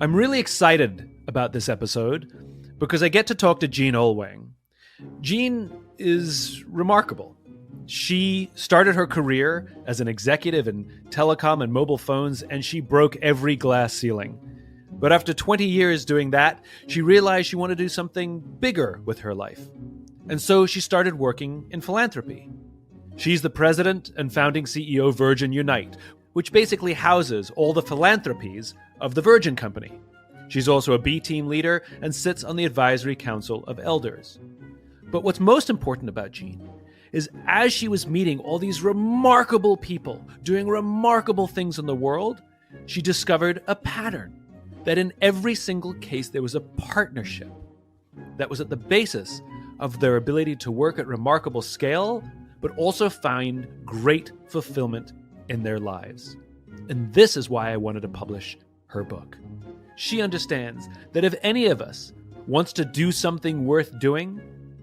I'm really excited about this episode because I get to talk to Jean Oelwang. Jean is remarkable. She started her career as an executive in telecom and mobile phones, and she broke every glass ceiling. But after 20 years doing that, she realized she wanted to do something bigger with her life. And so she started working in philanthropy. She's the president and founding CEO of Virgin Unite, which basically houses all the philanthropies of the Virgin Company. She's also a B-team leader and sits on the advisory council of elders. But what's most important about Jean is as she was meeting all these remarkable people doing remarkable things in the world, she discovered a pattern that in every single case there was a partnership that was at the basis of their ability to work at remarkable scale, but also find great fulfillment in their lives. And this is why I wanted to publish her book. She understands that if any of us wants to do something worth doing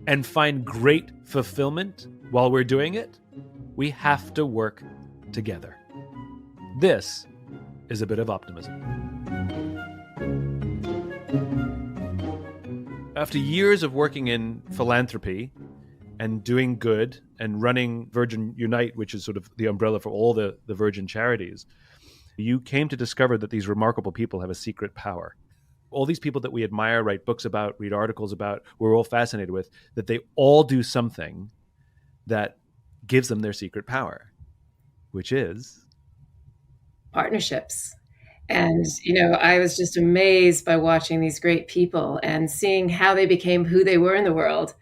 and find great fulfillment while we're doing it, we have to work together. This is a bit of optimism. After years of working in philanthropy and doing good and running Virgin Unite, which is sort of the umbrella for all the Virgin charities, you came to discover that these remarkable people have a secret power. All these people that we admire, write books about, read articles about, we're all fascinated with, that they all do something that gives them their secret power, which is partnerships. And, I was just amazed by watching these great people and seeing how they became who they were in the world.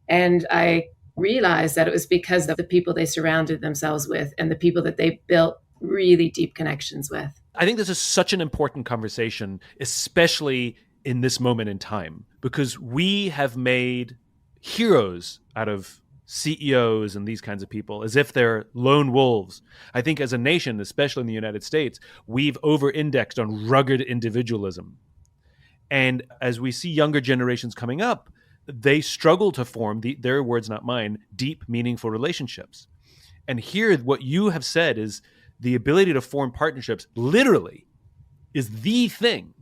And I realized that it was because of the people they surrounded themselves with and the people that they built really deep connections with. I think this is such an important conversation, especially in this moment in time, because we have made heroes out of CEOs and these kinds of people as if they're lone wolves. I think as a nation, especially in the United States, we've over-indexed on rugged individualism. And as we see younger generations coming up, they struggle to form, their words, not mine, deep, meaningful relationships. And here, what you have said is the ability to form partnerships literally is the thing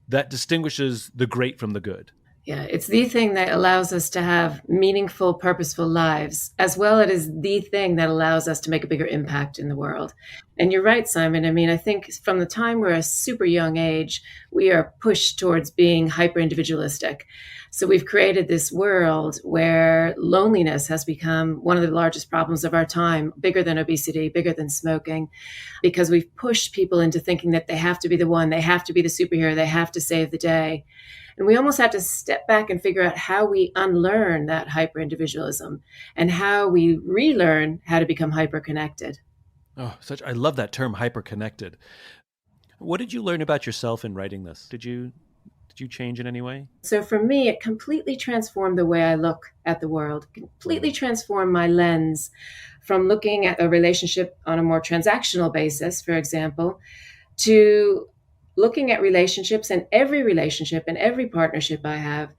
that distinguishes the great from the good. Yeah, it's the thing that allows us to have meaningful, purposeful lives, as well as the thing that allows us to make a bigger impact in the world. And you're right, Simon. I mean, I think from the time we're a super young age, we are pushed towards being hyper-individualistic. So we've created this world where loneliness has become one of the largest problems of our time, bigger than obesity, bigger than smoking, because we've pushed people into thinking that they have to be the one, they have to be the superhero, they have to save the day. And we almost have to step back and figure out how we unlearn that hyper-individualism and how we relearn how to become hyper-connected. Oh, I love that term, hyper-connected. What did you learn about yourself in writing this? Did you change in any way? So for me, it completely transformed the way I look at the world, completely transformed my lens from looking at a relationship on a more transactional basis, for example, to looking at relationships and every partnership I have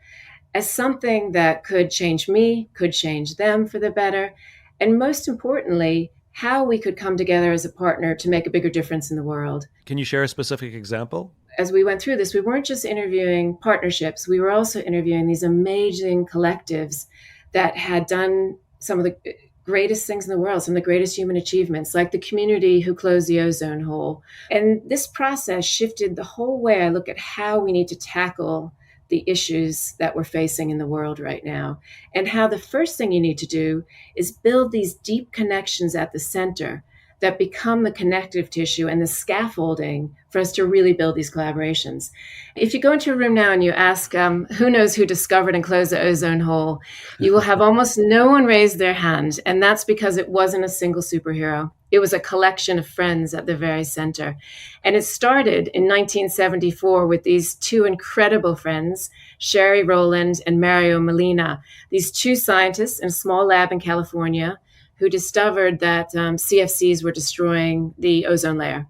as something that could change me, could change them for the better, and most importantly, how we could come together as a partner to make a bigger difference in the world. Can you share a specific example? As we went through this, we weren't just interviewing partnerships, we were also interviewing these amazing collectives that had done some of the greatest things in the world, some of the greatest human achievements, like the community who closed the ozone hole. And this process shifted the whole way I look at how we need to tackle the issues that we're facing in the world right now, and how the first thing you need to do is build these deep connections at the center that become the connective tissue and the scaffolding for us to really build these collaborations. If you go into a room now and you ask who knows who discovered and closed the ozone hole, you will have almost no one raise their hand. And that's because it wasn't a single superhero. It was a collection of friends at the very center. And it started in 1974 with these two incredible friends, Sherry Rowland and Mario Molina, these two scientists in a small lab in California who discovered that CFCs were destroying the ozone layer.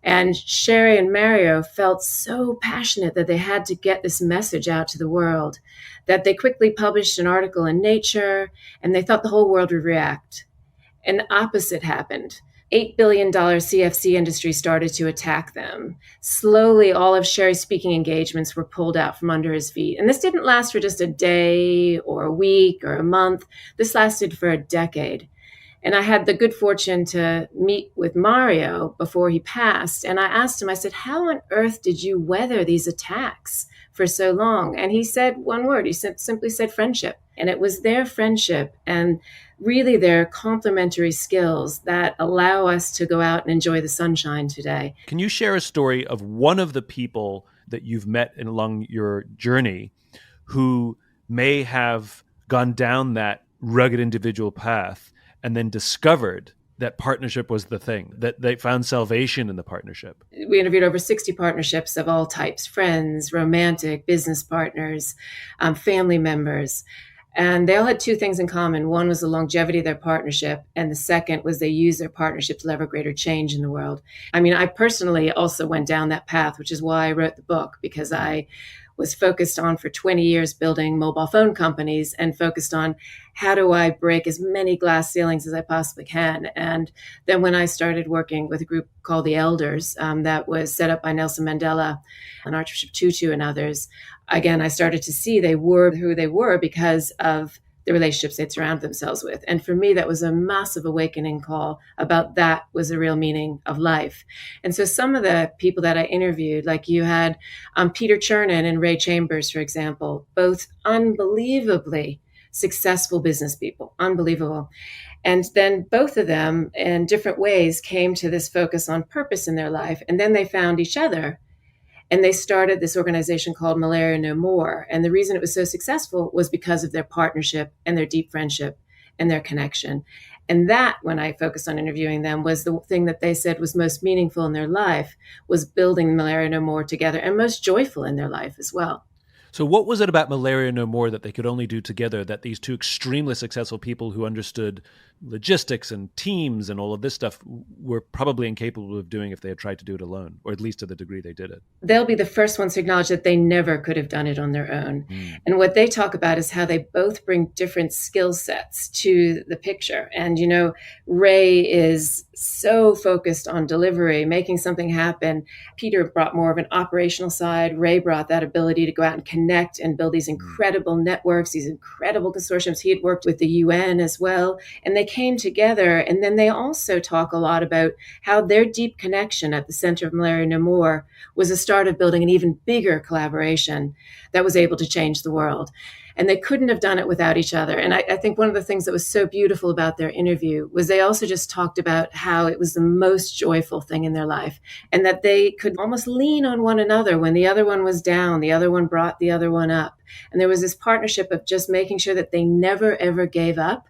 And Sherry and Mario felt so passionate that they had to get this message out to the world that they quickly published an article in Nature, and they thought the whole world would react. And the opposite happened. $8 billion CFC industry started to attack them. Slowly, all of Sherry's speaking engagements were pulled out from under his feet. And this didn't last for just a day or a week or a month. This lasted for a decade. And I had the good fortune to meet with Mario before he passed. And I asked him, I said, how on earth did you weather these attacks for so long? And he said one word. He simply said friendship. And it was their friendship and really their complementary skills that allow us to go out and enjoy the sunshine today. Can you share a story of one of the people that you've met along your journey who may have gone down that rugged individual path and then discovered that partnership was the thing, that they found salvation in the partnership? We interviewed over 60 partnerships of all types: friends, romantic, business partners, family members. And they all had two things in common. One was the longevity of their partnership, and the second was they used their partnership to lever greater change in the world. I mean, I personally also went down that path, which is why I wrote the book, because I was focused on for 20 years building mobile phone companies and focused on how do I break as many glass ceilings as I possibly can. And then when I started working with a group called the Elders, that was set up by Nelson Mandela and Archbishop Tutu and others, again, I started to see they were who they were because of the relationships they'd surround themselves with. And for me, that was a massive awakening call about that was the real meaning of life. And so some of the people that I interviewed, like you had Peter Chernin and Ray Chambers, for example, both unbelievably successful business people, unbelievable. And then both of them in different ways came to this focus on purpose in their life. And then they found each other. And they started this organization called Malaria No More. And the reason it was so successful was because of their partnership and their deep friendship and their connection. And that, when I focused on interviewing them, was the thing that they said was most meaningful in their life, was building Malaria No More together, and most joyful in their life as well. So what was it about Malaria No More that they could only do together, that these two extremely successful people who understood logistics and teams and all of this stuff were probably incapable of doing if they had tried to do it alone, or at least to the degree they did it? They'll be the first ones to acknowledge that they never could have done it on their own. And what they talk about is how they both bring different skill sets to the picture. And, you know, Ray is so focused on delivery, making something happen. Peter brought more of an operational side. Ray brought that ability to go out and connect and build these incredible networks, these incredible consortiums. He had worked with the UN as well. And they came together. And then they also talk a lot about how their deep connection at the center of Malaria No More was a start of building an even bigger collaboration that was able to change the world. And they couldn't have done it without each other. And I think one of the things that was so beautiful about their interview was they also just talked about how it was the most joyful thing in their life, and that they could almost lean on one another. When the other one was down, the other one brought the other one up. And there was this partnership of just making sure that they never, ever gave up,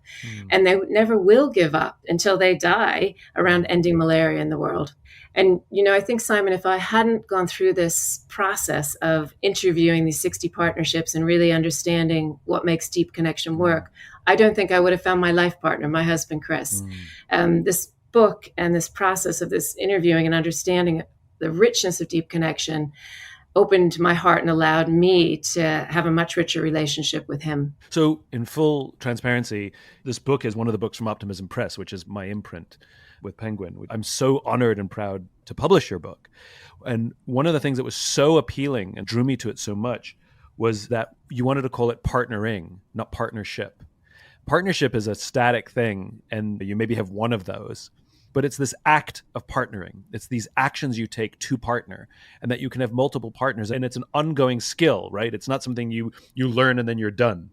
and they never will give up until they die around ending malaria in the world. And, you know, I think, Simon, if I hadn't gone through this process of interviewing these 60 partnerships and really understanding what makes deep connection work, I don't think I would have found my life partner, my husband, Chris. This book and this process of this interviewing and understanding the richness of deep connection opened my heart and allowed me to have a much richer relationship with him. So in full transparency, this book is one of the books from Optimism Press, which is my imprint with Penguin. I'm so honored and proud to publish your book. And one of the things that was so appealing and drew me to it so much was that you wanted to call it partnering, not partnership. Partnership is a static thing, and you maybe have one of those, but it's this act of partnering. It's these actions you take to partner, and that you can have multiple partners, and it's an ongoing skill, right? It's not something you learn and then you're done.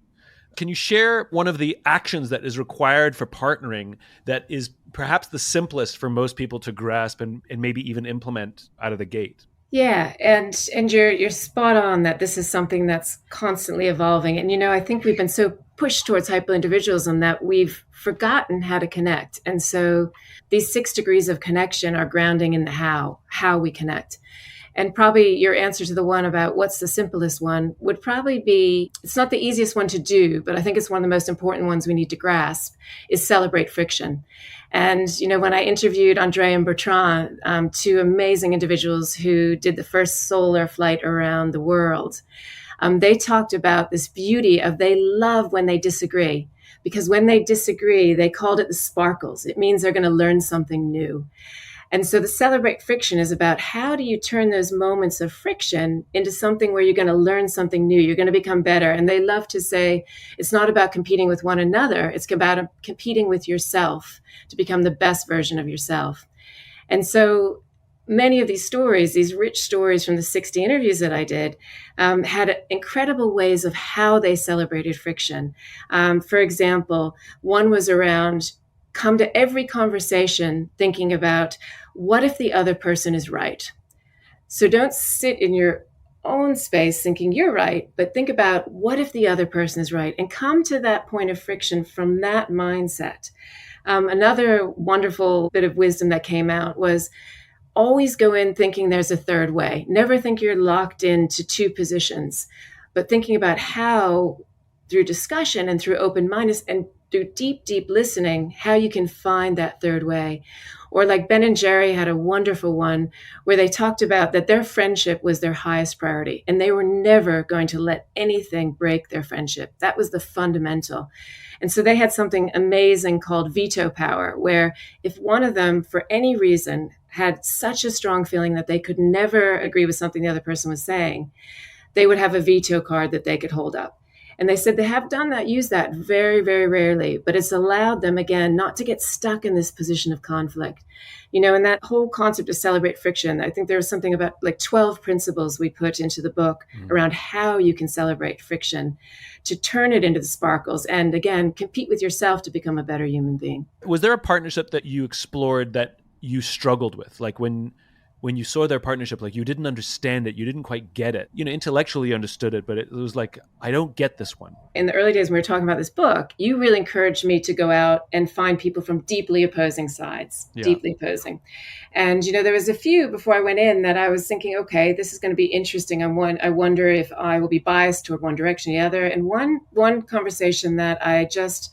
Can you share one of the actions that is required for partnering that is perhaps the simplest for most people to grasp and maybe even implement out of the gate? Yeah, and you're spot on that this is something that's constantly evolving. And, you know, I think we've been so pushed towards hyper-individualism that we've forgotten how to connect. And so these 6 degrees of connection are grounding in the how we connect. And probably your answer to the one about what's the simplest one would probably be, it's not the easiest one to do, but I think it's one of the most important ones we need to grasp, is celebrate friction. And, you know, when I interviewed Andre and Bertrand, 2 amazing individuals who did the first solar flight around the world, they talked about this beauty of they love when they disagree, because when they disagree, they called it the sparkles. It means they're going to learn something new. And so the Celebrate Friction is about how do you turn those moments of friction into something where you're going to learn something new, you're going to become better. And they love to say it's not about competing with one another, it's about competing with yourself to become the best version of yourself. And so many of these stories, these rich stories from the 60 interviews that I did, had incredible ways of how they celebrated friction. For example, one was around come to every conversation thinking about what if the other person is right? So don't sit in your own space thinking you're right, but think about what if the other person is right, and come to that point of friction from that mindset. Another wonderful bit of wisdom that came out was always go in thinking there's a third way. Never think you're locked into two positions, but thinking about how through discussion and through open-mindedness and through deep, deep listening, how you can find that third way. Or like Ben and Jerry had a wonderful one where they talked about that their friendship was their highest priority and they were never going to let anything break their friendship. That was the fundamental. And so they had something amazing called veto power, where if one of them, for any reason, had such a strong feeling that they could never agree with something the other person was saying, they would have a veto card that they could hold up. And they said they have done that, used that very, very rarely, but it's allowed them, again, not to get stuck in this position of conflict. You know, and that whole concept of Celebrate Friction, I think there was something about like 12 principles we put into the book around how you can celebrate friction to turn it into the sparkles and, again, compete with yourself to become a better human being. Was there a partnership that you explored that you struggled with? Like when you saw their partnership, like you didn't understand it, you didn't quite get it. You know, intellectually you understood it, but it was like, I don't get this one. In the early days when we were talking about this book, you really encouraged me to go out and find people from deeply opposing sides, deeply opposing. And, you know, there was a few before I went in that I was thinking, okay, this is going to be interesting. I wonder if I will be biased toward one direction or the other. And one conversation that I just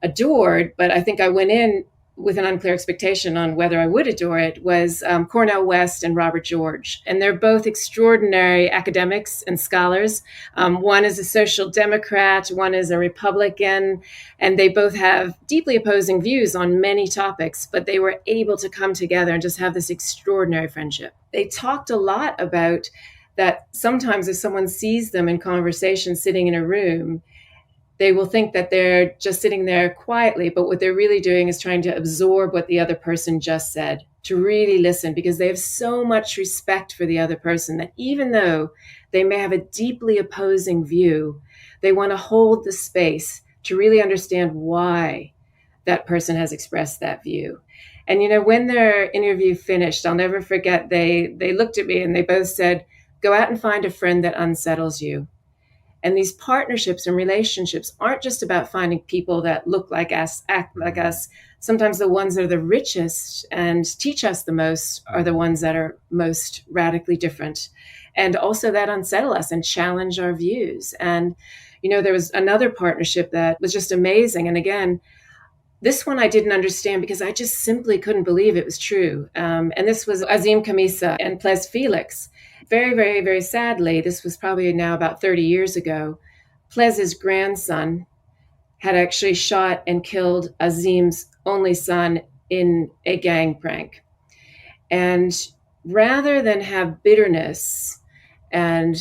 adored, but I think I went in with an unclear expectation on whether I would adore it, was Cornel West and Robert George. And they're both extraordinary academics and scholars. One is a social democrat, one is a Republican, and they both have deeply opposing views on many topics, but they were able to come together and just have this extraordinary friendship. They talked a lot about that sometimes if someone sees them in conversation sitting in a room, they will think that they're just sitting there quietly, but what they're really doing is trying to absorb what the other person just said, to really listen, because they have so much respect for the other person that even though they may have a deeply opposing view, they want to hold the space to really understand why that person has expressed that view. And, you know, when their interview finished, I'll never forget, they looked at me and they both said, go out and find a friend that unsettles you. And these partnerships and relationships aren't just about finding people that look like us, act like us. Sometimes the ones that are the richest and teach us the most are the ones that are most radically different, and also that unsettle us and challenge our views. And, you know, there was another partnership that was just amazing. And again, this one I didn't understand because I just simply couldn't believe it was true. And this was Azim Khamisa and Plez Felix. Very, very, very sadly, this was probably now about 30 years ago, Plez's grandson had actually shot and killed Azim's only son in a gang prank. And rather than have bitterness and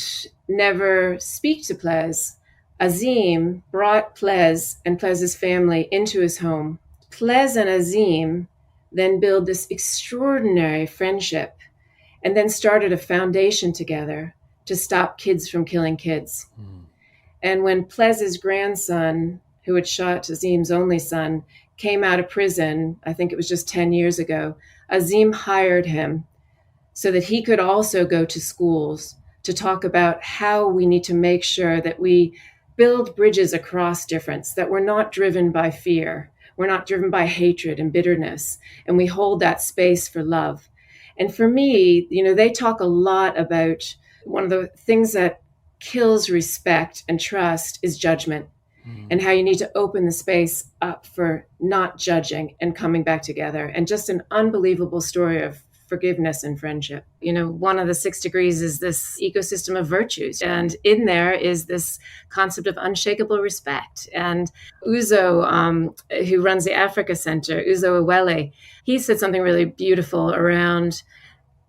never speak to Plez, Azim brought Plez and Plez's family into his home. Plez and Azim then built this extraordinary friendship and then started a foundation together to stop kids from killing kids. And when Plez's grandson, who had shot Azim's only son, came out of prison, I think it was just 10 years ago, Azim hired him so that he could also go to schools to talk about how we need to make sure that we build bridges across difference, that we're not driven by fear, we're not driven by hatred and bitterness, and we hold that space for love. And for me, you know, they talk a lot about one of the things that kills respect and trust is judgment, and how you need to open the space up for not judging and coming back together. And just an unbelievable story of forgiveness and friendship. One of the 6 degrees is this ecosystem of virtues. And in there is this concept of unshakable respect. And Uzo, who runs the Africa Center, Uzo Ewele, he said something really beautiful around,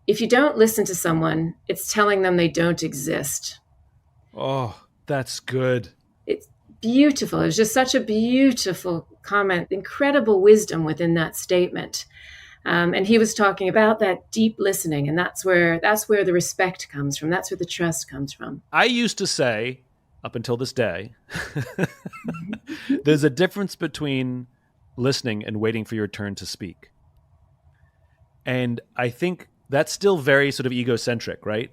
if you don't listen to someone, it's telling them they don't exist. Oh, that's good. It's beautiful. It was just such a beautiful comment, incredible wisdom within that statement. And he was talking about that deep listening, and that's where the respect comes from. That's where the trust comes from. I used to say, up until this day, there's a difference between listening and waiting for your turn to speak. And I think that's still very sort of egocentric, right?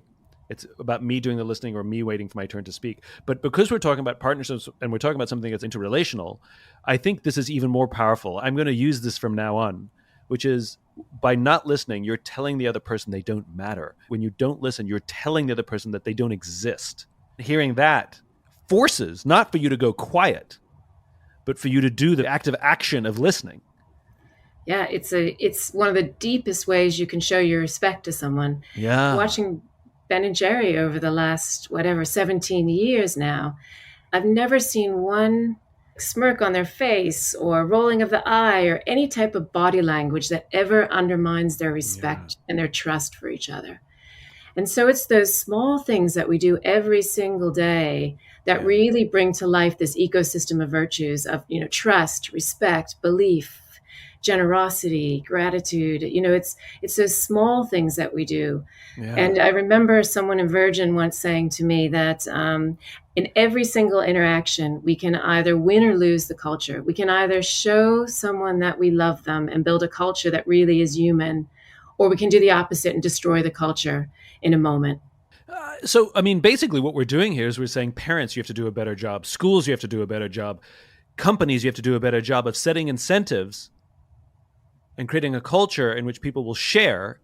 It's about me doing the listening or me waiting for my turn to speak. But because we're talking about partnerships and we're talking about something that's interrelational, I think this is even more powerful. I'm going to use this from now on, which is by not listening, you're telling the other person they don't matter. When you don't listen, you're telling the other person that they don't exist. Hearing that forces not for you to go quiet, but for you to do the active action of listening. Yeah, it's one of the deepest ways you can show your respect to someone. Yeah. Watching Ben and Jerry over the last, 17 years now, I've never seen one smirk on their face or rolling of the eye or any type of body language that ever undermines their respect and their trust for each other. And so it's those small things that we do every single day that really bring to life this ecosystem of virtues of, trust, respect, belief, generosity, gratitude. It's those small things that we do. Yeah. And I remember someone in Virgin once saying to me that in every single interaction, we can either win or lose the culture. We can either show someone that we love them and build a culture that really is human, or we can do the opposite and destroy the culture in a moment. So, basically what we're doing here is we're saying parents, you have to do a better job. Schools, you have to do a better job. Companies, you have to do a better job of setting incentives and creating a culture in which people will share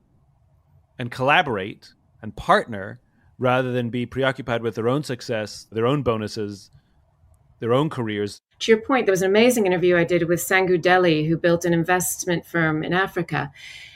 and collaborate and partner rather than be preoccupied with their own success, their own bonuses, their own careers. To your point, there was an amazing interview I did with Sangu Deli, who built an investment firm in Africa.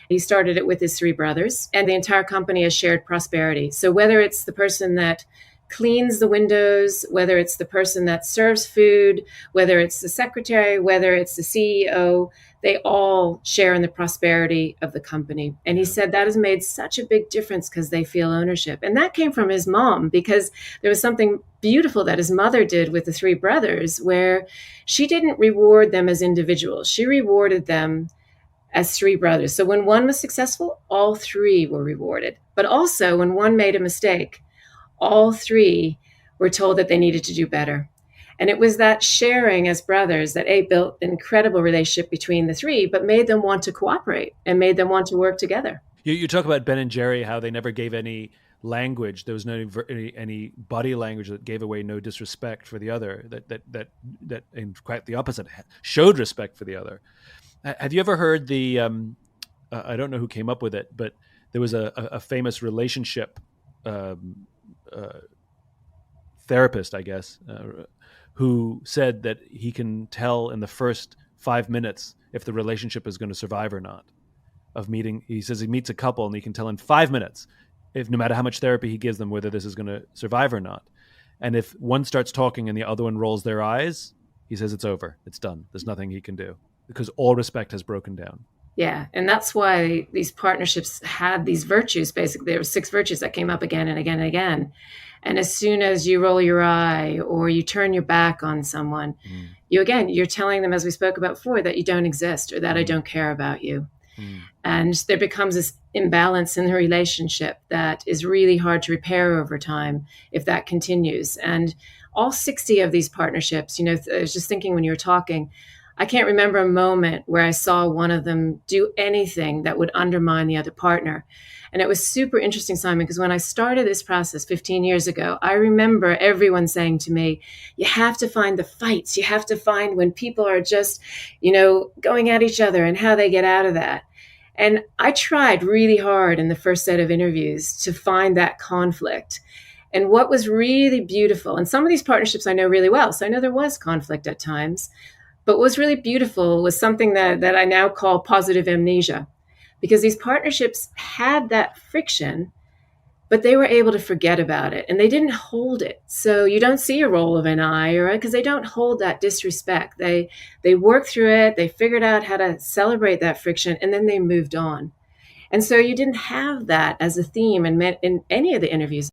He started it with his 3 brothers, and the entire company has shared prosperity. So whether it's the person that cleans the windows, whether it's the person that serves food, whether it's the secretary, whether it's the CEO, they all share in the prosperity of the company. And he said that has made such a big difference because they feel ownership. And that came from his mom, because there was something beautiful that his mother did with the 3 brothers, where she didn't reward them as individuals. She rewarded them as 3 brothers. So when one was successful, all 3 were rewarded. But also when one made a mistake, all 3 were told that they needed to do better. And it was that sharing as brothers that built an incredible relationship between the 3, but made them want to cooperate and made them want to work together. You talk about Ben and Jerry, how they never gave any language. There was no any body language that gave away no disrespect for the other. That in quite the opposite, showed respect for the other. Have you ever heard the? I don't know who came up with it, but there was a famous relationship therapist, I guess, who said that he can tell in the first 5 minutes if the relationship is going to survive or not. Of meeting, he says he meets a couple and he can tell in 5 minutes, if no matter how much therapy he gives them, whether this is going to survive or not. And if one starts talking and the other one rolls their eyes, he says it's over, it's done. There's nothing he can do because all respect has broken down. Yeah, and that's why these partnerships had these virtues. Basically, there were 6 virtues that came up again and again and again. And as soon as you roll your eye or you turn your back on someone, you're telling them, as we spoke about before, that you don't exist or that I don't care about you. And there becomes this imbalance in the relationship that is really hard to repair over time if that continues. And all 60 of these partnerships, I was just thinking when you were talking, I can't remember a moment where I saw one of them do anything that would undermine the other partner. And it was super interesting, Simon, because when I started this process 15 years ago, I remember everyone saying to me, you have to find the fights. You have to find when people are just, going at each other and how they get out of that. And I tried really hard in the first set of interviews to find that conflict. And what was really beautiful, and some of these partnerships I know really well, so I know there was conflict at times, but what was really beautiful was something that I now call positive amnesia. because these partnerships had that friction, but they were able to forget about it and they didn't hold it. So you don't see a roll of an eye, or because they don't hold that disrespect. They worked through it, they figured out how to celebrate that friction, and then they moved on. And so you didn't have that as a theme in any of the interviews.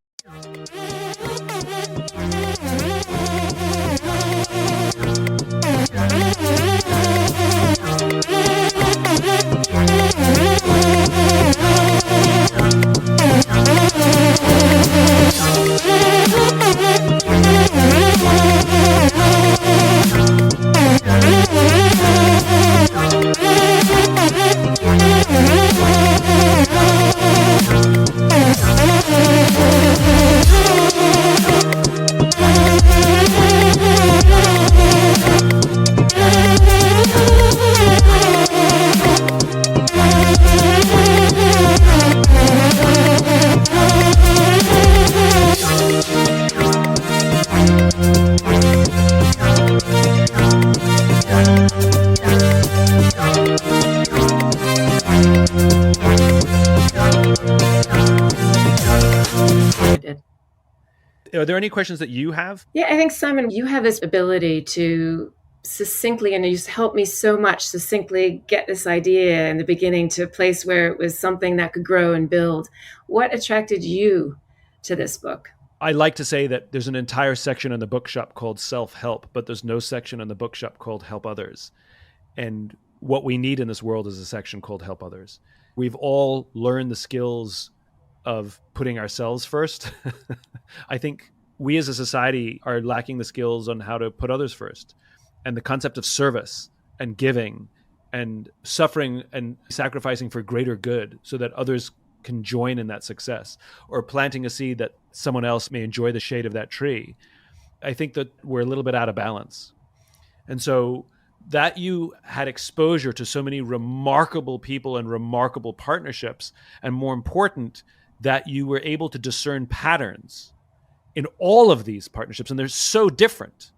Are there any questions that you have? Yeah, I think, Simon, you have this ability to succinctly, and you just helped me so much, succinctly get this idea in the beginning to a place where it was something that could grow and build. What attracted you to this book? I like to say that there's an entire section in the bookshop called self-help, but there's no section in the bookshop called help others. And what we need in this world is a section called help others. We've all learned the skills of putting ourselves first. I think we as a society are lacking the skills on how to put others first. And the concept of service and giving and suffering and sacrificing for greater good so that others can join in that success, or planting a seed that someone else may enjoy the shade of that tree. I think that we're a little bit out of balance. And so that you had exposure to so many remarkable people and remarkable partnerships, and more important, that you were able to discern patterns in all of these partnerships. And they're so different,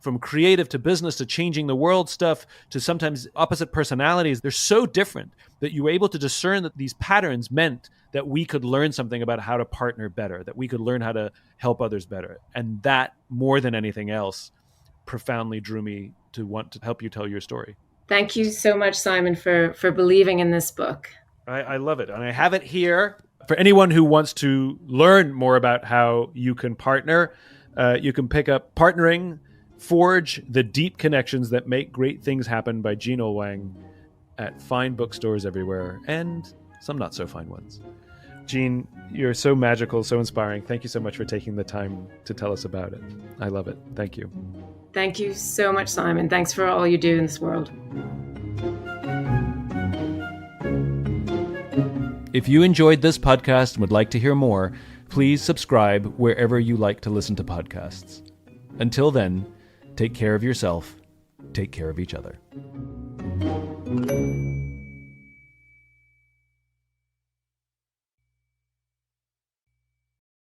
from creative to business to changing the world stuff to sometimes opposite personalities. They're so different that you were able to discern that these patterns meant that we could learn something about how to partner better, that we could learn how to help others better. And that, more than anything else, profoundly drew me to want to help you tell your story. Thank you so much, Simon, for believing in this book. I love it. And I have it here. For anyone who wants to learn more about how you can partner, you can pick up Partnering, Forge the Deep Connections That Make Great Things Happen by Jean Oelwang at fine bookstores everywhere, and some not so fine ones. Jean, you're so magical, so inspiring. Thank you so much for taking the time to tell us about it. I love it. Thank you. Thank you so much, Simon. Thanks for all you do in this world. If you enjoyed this podcast and would like to hear more, please subscribe wherever you like to listen to podcasts. Until then, take care of yourself, take care of each other.